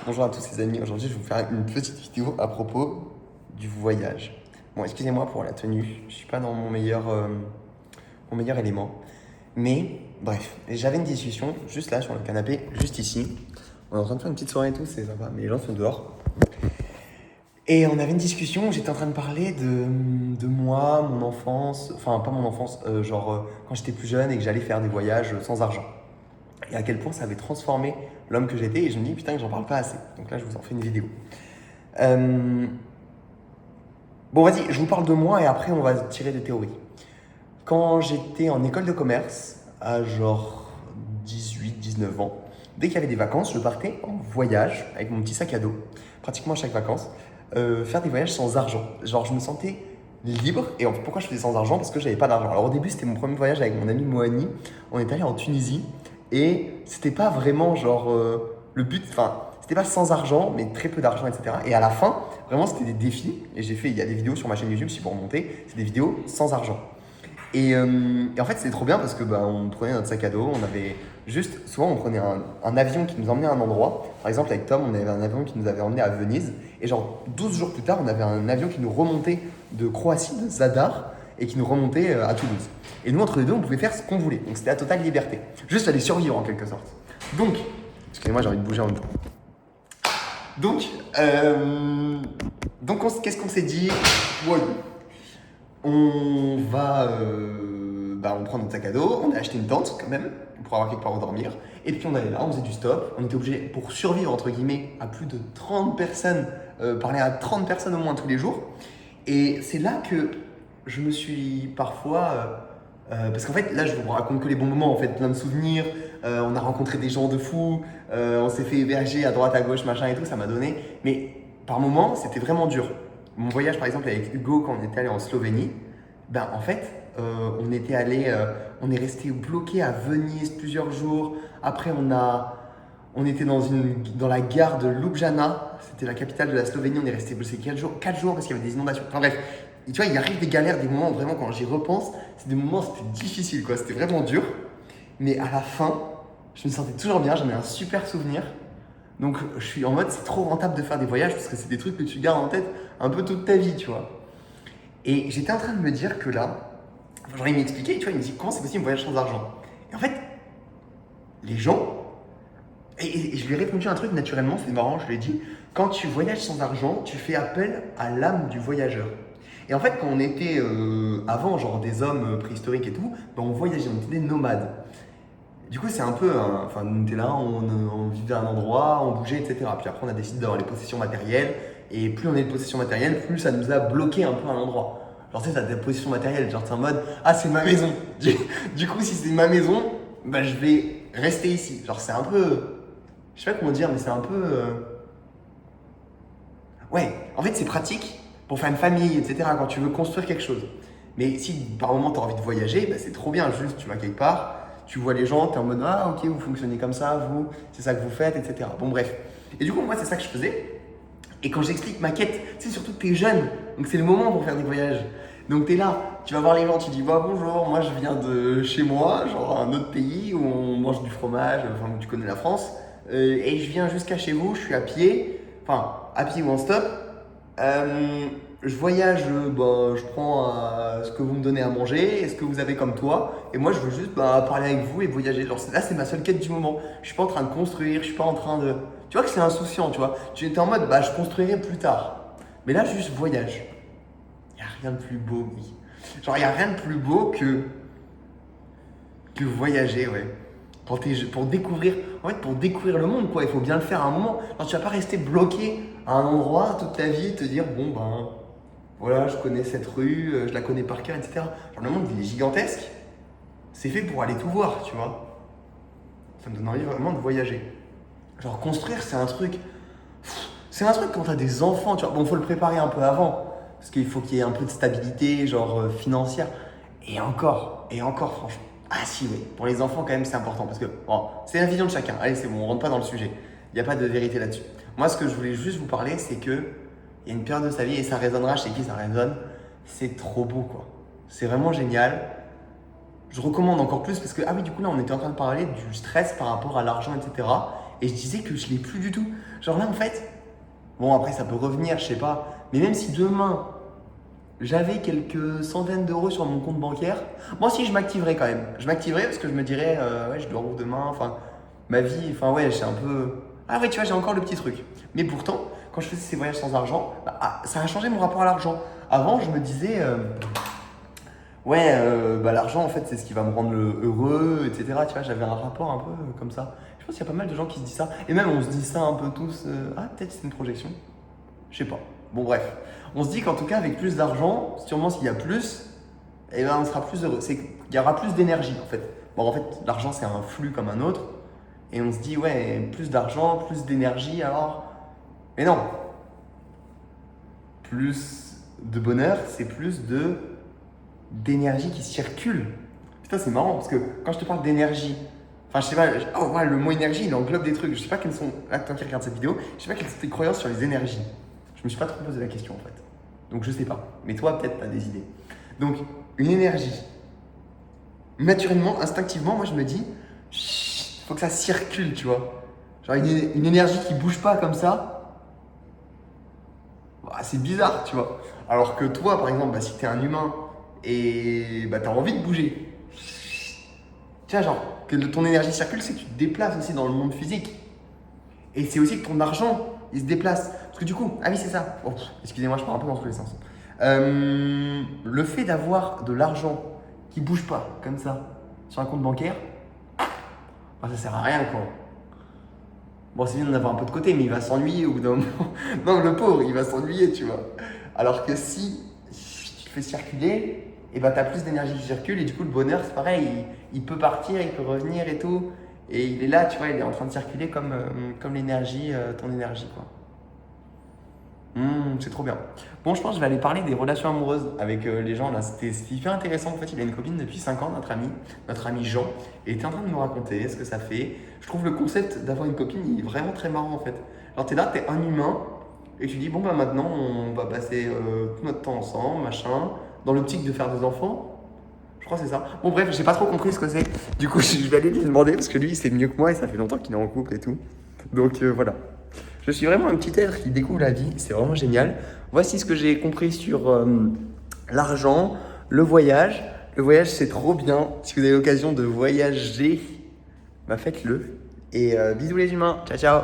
Bonjour à tous les amis, aujourd'hui je vais vous faire une petite vidéo à propos du voyage. Bon, excusez-moi pour la tenue, je suis pas dans mon meilleur élément. Mais bref, j'avais une discussion juste là sur le canapé, juste ici. On est en train de faire une petite soirée et tout, c'est sympa, mais les gens sont dehors. Et on avait une discussion où j'étais en train de parler de moi, mon enfance, enfin pas mon enfance, quand j'étais plus jeune et que j'allais faire des voyages sans argent. Et à quel point ça avait transformé l'homme que j'étais. Et je me dis, putain, que j'en parle pas assez. Donc là, je vous en fais une vidéo. Euh, Bon, vas-y, je vous parle de moi et après, on va tirer des théories. Quand j'étais en école de commerce, à genre 18, 19 ans, dès qu'il y avait des vacances, je partais en voyage avec mon petit sac à dos, pratiquement à chaque vacances, faire des voyages sans argent. Genre, je me sentais libre. Et pourquoi je faisais sans argent? Parce que j'avais pas d'argent. Alors, au début, c'était mon premier voyage avec mon ami Moani. On est allé en Tunisie et c'était pas vraiment le but, enfin, c'était pas sans argent, mais très peu d'argent, etc. Et à la fin, vraiment, c'était des défis. Et il y a des vidéos sur ma chaîne YouTube, si vous remontez, c'est des vidéos sans argent. Et en fait, c'était trop bien parce que on prenait notre sac à dos, on avait juste, souvent on prenait un avion qui nous emmenait à un endroit. Par exemple, avec Tom, on avait un avion qui nous avait emmené à Venise. Et genre 12 jours plus tard, on avait un avion qui nous remontait de Croatie, de Zadar, et qui nous remontait à Toulouse. Et nous, entre les deux, on pouvait faire ce qu'on voulait. Donc c'était la totale liberté. Juste aller survivre en quelque sorte. Donc, excusez-moi, j'ai envie de bouger en même temps. Donc, qu'est-ce qu'on s'est dit? Ouais, on prend notre sac à dos, on a acheté une tente quand même pour avoir quelque part où dormir. Et puis on allait là, on faisait du stop. On était obligé, pour survivre entre guillemets, à plus de 30 personnes, parler à 30 personnes au moins tous les jours. Et c'est là que je me suis parfois, parce qu'en fait là je vous raconte que les bons moments, en fait plein de souvenirs. On a rencontré des gens de fous, on s'est fait héberger à droite à gauche machin et tout, ça m'a donné. Mais par moments c'était vraiment dur. Mon voyage par exemple avec Hugo quand on était allé en Slovénie, en fait on est resté bloqué à Venise plusieurs jours. Après on était dans la gare de Ljubljana, c'était la capitale de la Slovénie. On est resté bloqué 4 jours parce qu'il y avait des inondations. Enfin bref, et tu vois, il arrive des galères, des moments vraiment quand j'y repense, c'est des moments c'était difficile quoi, c'était vraiment dur. Mais à la fin, je me sentais toujours bien, j'en ai un super souvenir. Donc je suis en mode c'est trop rentable de faire des voyages parce que c'est des trucs que tu gardes en tête un peu toute ta vie, tu vois. Et j'étais en train de me dire que là, genre il m'expliquait, tu vois, il me dit comment c'est possible un voyage sans argent. Et en fait, les gens, et je lui ai répondu un truc naturellement, c'est marrant, je lui ai dit, quand tu voyages sans argent, tu fais appel à l'âme du voyageur. Et en fait, quand on était avant, genre des hommes préhistoriques et tout, on voyageait, on était des nomades. Du coup, c'est un peu, enfin, on était là, on vivait à un endroit, on bougeait, etc. Puis après, on a décidé d'avoir les possessions matérielles. Et plus on a de possessions matérielles, plus ça nous a bloqué un peu à un endroit. Genre, tu sais, t'as des possessions matérielles, genre, t'es en mode, ah, c'est ma maison. Du coup, si c'est ma maison, je vais rester ici. Genre, c'est un peu, je sais pas comment dire, mais c'est un peu, ouais, en fait, c'est pratique pour faire une famille, etc., quand tu veux construire quelque chose. Mais si par moment tu as envie de voyager, c'est trop bien. Juste, tu vas quelque part, tu vois les gens, tu es en mode ah, ok, vous fonctionnez comme ça, vous, c'est ça que vous faites, etc. Bon, bref. Et du coup, moi, c'est ça que je faisais. Et quand j'explique ma quête, c'est surtout que tu es jeune, donc c'est le moment pour faire des voyages. Donc tu es là, tu vas voir les gens, tu dis bah, bonjour, moi je viens de chez moi, genre un autre pays où on mange du fromage, enfin où tu connais la France, et je viens jusqu'à chez vous, je suis à pied ou en stop. Je voyage, je prends ce que vous me donnez à manger et ce que vous avez comme toi. Et moi, je veux juste parler avec vous et voyager. Genre, là, c'est ma seule quête du moment. Je suis pas en train de construire, je suis pas en train de. Tu vois que c'est insouciant, tu vois. Tu étais en mode, je construirai plus tard. Mais là, juste voyage. Il n'y a rien de plus beau, oui. Genre, il n'y a rien de plus beau que voyager, ouais. Pour découvrir, en fait, pour découvrir le monde, quoi. Il faut bien le faire à un moment. Genre, tu vas pas rester bloqué à un endroit toute ta vie et te dire, voilà, je connais cette rue, je la connais par cœur, etc. Genre, le monde, il est gigantesque. C'est fait pour aller tout voir, tu vois. Ça me donne envie vraiment de voyager. Genre, construire, c'est un truc. C'est un truc quand t'as des enfants, tu vois. Bon, faut le préparer un peu avant. Parce qu'il faut qu'il y ait un peu de stabilité, genre financière. Et encore, franchement. Ah, si, oui. Pour les enfants, quand même, c'est important. Parce que, bon, c'est la vision de chacun. Allez, c'est bon, on rentre pas dans le sujet. Il n'y a pas de vérité là-dessus. Moi, ce que je voulais juste vous parler, c'est que il y a une période de sa vie, et ça résonnera chez qui ça résonne, c'est trop beau, quoi. C'est vraiment génial. Je recommande encore plus parce que, ah oui, du coup, là, on était en train de parler du stress par rapport à l'argent, etc. Et je disais que je l'ai plus du tout. Genre là, en fait, bon, après, ça peut revenir, je sais pas. Mais même si demain, j'avais quelques centaines d'euros sur mon compte bancaire, moi aussi, je m'activerais quand même. Je m'activerais parce que je me dirais, ouais, je dors où demain, enfin, ma vie, enfin, ouais, c'est un peu. Ah, ouais, tu vois, j'ai encore le petit truc. Mais pourtant, quand je faisais ces voyages sans argent, ça a changé mon rapport à l'argent. Avant, je me disais, ouais, l'argent, en fait, c'est ce qui va me rendre heureux, etc. Tu vois, j'avais un rapport un peu comme ça. Je pense qu'il y a pas mal de gens qui se disent ça. Et même, on se dit ça un peu tous. Ah, peut-être c'est une projection. Je sais pas. Bon, bref. On se dit qu'en tout cas, avec plus d'argent, sûrement s'il y a plus, eh ben, on sera plus heureux. Il y aura plus d'énergie, en fait. Bon, en fait, l'argent, c'est un flux comme un autre. Et on se dit, ouais, plus d'argent, plus d'énergie, alors. Mais non. Plus de bonheur, c'est plus d'énergie qui circule. Putain, c'est marrant parce que quand je te parle d'énergie, enfin, je sais pas, oh, ouais, le mot énergie, il englobe des trucs. Je sais pas quelles sont, là, toi qui regardes cette vidéo, je sais pas quelles sont tes croyances sur les énergies. Je me suis pas trop posé la question en fait. Donc, je sais pas. Mais toi, peut-être, tu as des idées. Donc, une énergie. Naturellement, instinctivement, moi, je me dis, il faut que ça circule, tu vois. Genre, une énergie qui bouge pas comme ça, bah, c'est bizarre, tu vois. Alors que toi, par exemple, si tu es un humain et tu as envie de bouger, tu vois, genre, que ton énergie circule, c'est que tu te déplaces aussi dans le monde physique. Et c'est aussi que ton argent, il se déplace. Parce que du coup, ah oui, c'est ça. Oh, excusez-moi, je pars un peu dans tous les sens. Le fait d'avoir de l'argent qui bouge pas, comme ça, sur un compte bancaire, bah, ça sert à rien, quoi. Bon, c'est bien d'en avoir un peu de côté, mais il va s'ennuyer au bout d'un moment. Non, le pauvre, il va s'ennuyer, tu vois. Alors que si tu fais circuler, et ben, tu as plus d'énergie qui circule, et du coup, le bonheur, c'est pareil, il peut partir, il peut revenir et tout. Et il est là, tu vois, il est en train de circuler comme l'énergie, ton énergie, quoi. C'est trop bien. Bon, je pense que je vais aller parler des relations amoureuses avec les gens là. C'était hyper intéressant. En fait, il a une copine depuis 5 ans, notre ami Jean, et il était en train de me raconter ce que ça fait. Je trouve le concept d'avoir une copine il est vraiment très marrant en fait. Genre, t'es là, t'es un humain, et tu dis, bon, bah maintenant, on va passer tout notre temps ensemble, machin, dans l'optique de faire des enfants. Je crois que c'est ça. Bon, bref, j'ai pas trop compris ce que c'est. Du coup, je vais aller lui demander parce que lui, c'est mieux que moi et ça fait longtemps qu'il est en couple et tout. Donc voilà. Je suis vraiment un petit être qui découvre la vie, c'est vraiment génial. Voici ce que j'ai compris sur l'argent, le voyage. Le voyage, c'est trop bien. Si vous avez l'occasion de voyager, bah faites-le. Et bisous les humains, ciao ciao.